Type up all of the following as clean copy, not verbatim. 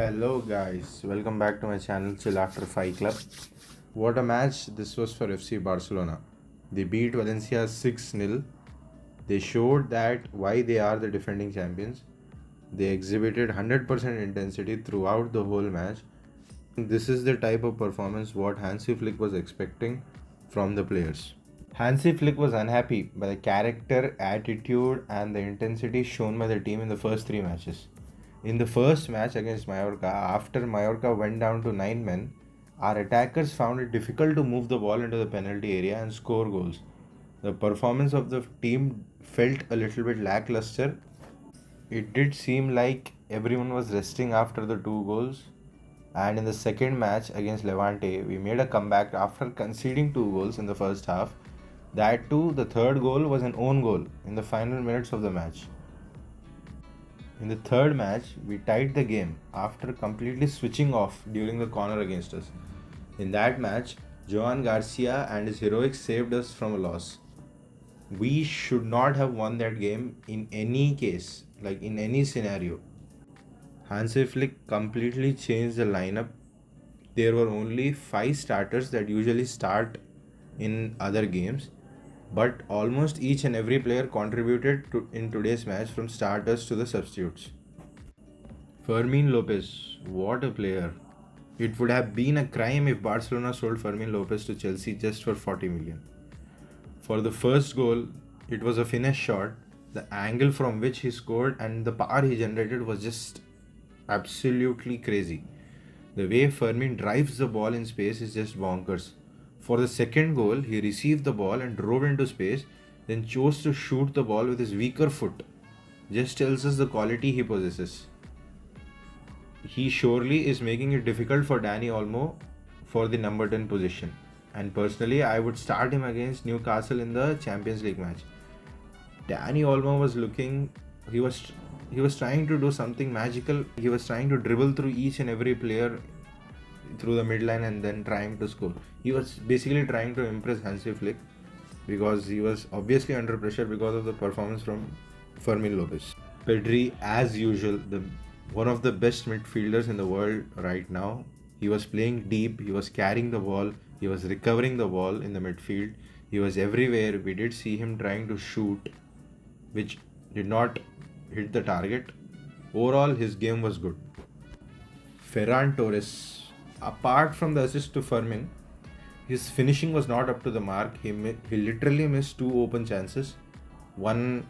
Hello guys, welcome back to my channel Chill After 5 Club. What a match this was for FC Barcelona. They beat Valencia 6-0. They showed that why they are the defending champions. They exhibited 100% intensity throughout the whole match. This is the type of performance what Hansi Flick was expecting from the players. Hansi Flick was unhappy by the character, attitude, and the intensity shown by the team in the first three matches. In the first match against Mallorca, after Mallorca went down to 9 men, our attackers found it difficult to move the ball into the penalty area and score goals. The performance of the team felt a little bit lackluster. It did seem like everyone was resting after the two goals. And in the second match against Levante, we made a comeback after conceding two goals in the first half. That too, the third goal was an own goal in the final minutes of the match. In the third match, we tied the game after completely switching off during the corner against us. In that match, Joan Garcia and his heroics saved us from a loss. We should not have won that game in any case, like in any scenario. Hansi Flick completely changed the lineup. There were only 5 starters that usually start in other games, but almost each and every player contributed in today's match from starters to the substitutes. Fermin Lopez, what a player. It would have been a crime if Barcelona sold Fermin Lopez to Chelsea just for 40 million. For the first goal, it was a finesse shot. The angle from which he scored and the power he generated was just absolutely crazy. The way Fermin drives the ball in space is just bonkers. For the second goal, he received the ball and drove into space, then chose to shoot the ball with his weaker foot. Just tells us the quality he possesses. He surely is making it difficult for Dani Olmo for the number 10 position. And personally, I would start him against Newcastle in the Champions League match. Dani Olmo was looking, he was trying to do something magical. He was trying to dribble through each and every player through the midline and then trying to score. He was basically trying to impress Hansi Flick because he was obviously under pressure because of the performance from Fermin Lopez. Pedri, as usual, one of the best midfielders in the world right now. He was playing deep, he was carrying the ball, he was recovering the ball in the midfield, he was everywhere. We did see him trying to shoot, which did not hit the target. Overall, his game was good. Ferran Torres, apart from the assist to Fermin, his finishing was not up to the mark. He literally missed two open chances. One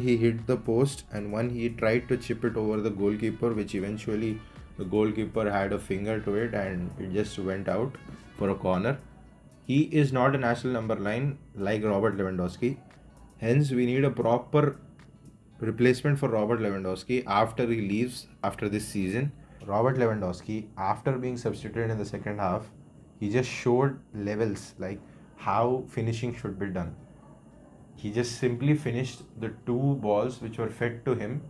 he hit the post and one he tried to chip it over the goalkeeper, which eventually the goalkeeper had a finger to it and it just went out for a corner. He is not a national number 9 like Robert Lewandowski. Hence, we need a proper replacement for Robert Lewandowski after he leaves after this season. Robert Lewandowski, after being substituted in the second half, he just showed levels like how finishing should be done. He just simply finished the two balls which were fed to him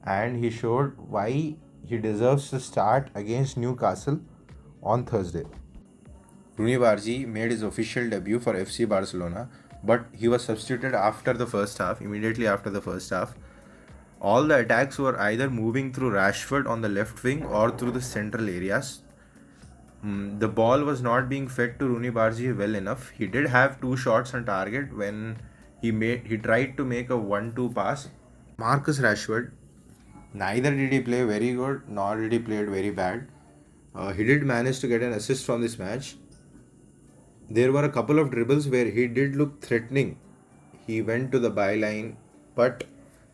and he showed why he deserves to start against Newcastle on Thursday. Rooney Bargi made his official debut for FC Barcelona, but he was substituted after the first half, immediately after the first half. All the attacks were either moving through Rashford on the left wing or through the central areas. The ball was not being fed to Rooney Bargi well enough. He did have two shots on target when he tried to make a 1-2 pass. Marcus Rashford, neither did he play very good nor did he play very bad. He did manage to get an assist from this match. There were a couple of dribbles where he did look threatening. He went to the byline, but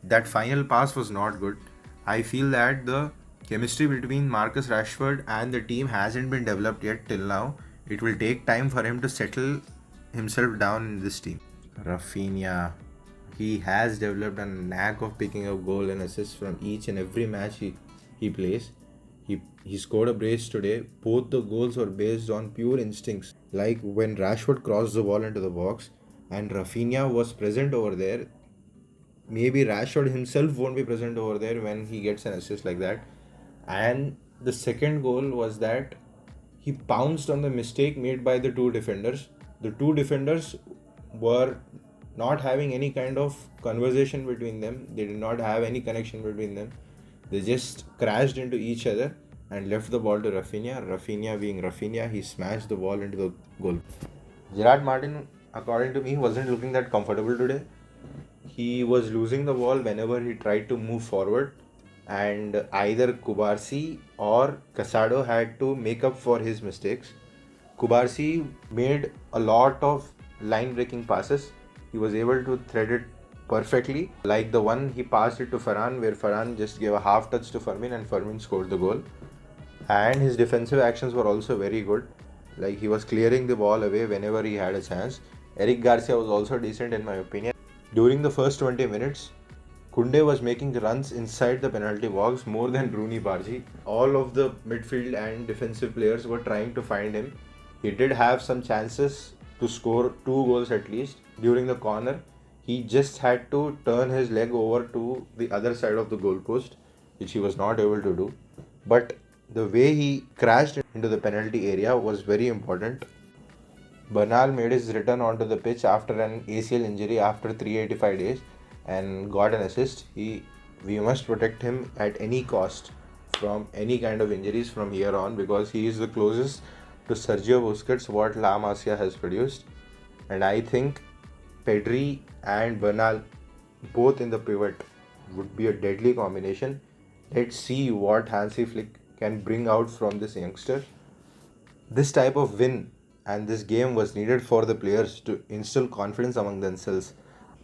that final pass was not good. I feel that the chemistry between Marcus Rashford and the team hasn't been developed yet till now. It will take time for him to settle himself down in this team. Rafinha, he has developed a knack of picking up goal and assists from each and every match he plays. He scored a brace today. Both the goals were based on pure instincts. Like when Rashford crossed the ball into the box and Rafinha was present over there. Maybe Rashford himself won't be present over there when he gets an assist like that. And the second goal was that he pounced on the mistake made by the two defenders. The two defenders were not having any kind of conversation between them. They did not have any connection between them. They just crashed into each other and left the ball to Rafinha. Rafinha being Rafinha, he smashed the ball into the goal. Gerard Martin, according to me, wasn't looking that comfortable today. He was losing the ball whenever he tried to move forward, and either Kubarsi or Casado had to make up for his mistakes. Kubarsi made a lot of line breaking passes. He was able to thread it perfectly, like the one he passed it to Farhan, where Farhan just gave a half touch to Fermin and Fermin scored the goal. And his defensive actions were also very good. Like he was clearing the ball away whenever he had a chance. Eric Garcia was also decent in my opinion. During the first 20 minutes, Kunde was making runs inside the penalty box more than Rooney Barji. All of the midfield and defensive players were trying to find him. He did have some chances to score 2 goals at least. During the corner, he just had to turn his leg over to the other side of the goalpost, which he was not able to do. But the way he crashed into the penalty area was very important. Bernal made his return onto the pitch after an ACL injury after 385 days and got an assist. We must protect him at any cost from any kind of injuries from here on, because he is the closest to Sergio Busquets what La Masia has produced. And I think Pedri and Bernal both in the pivot would be a deadly combination. Let's see what Hansi Flick can bring out from this youngster. This type of win and this game was needed for the players to instill confidence among themselves.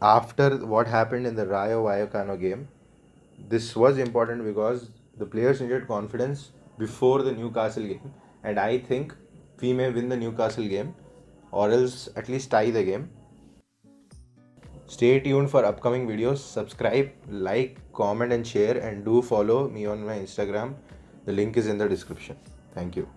After what happened in the Rayo Vallecano game, this was important because the players needed confidence before the Newcastle game, and I think we may win the Newcastle game or else at least tie the game. Stay tuned for upcoming videos. Subscribe, like, comment, and share, and do follow me on my Instagram. The link is in the description. Thank you.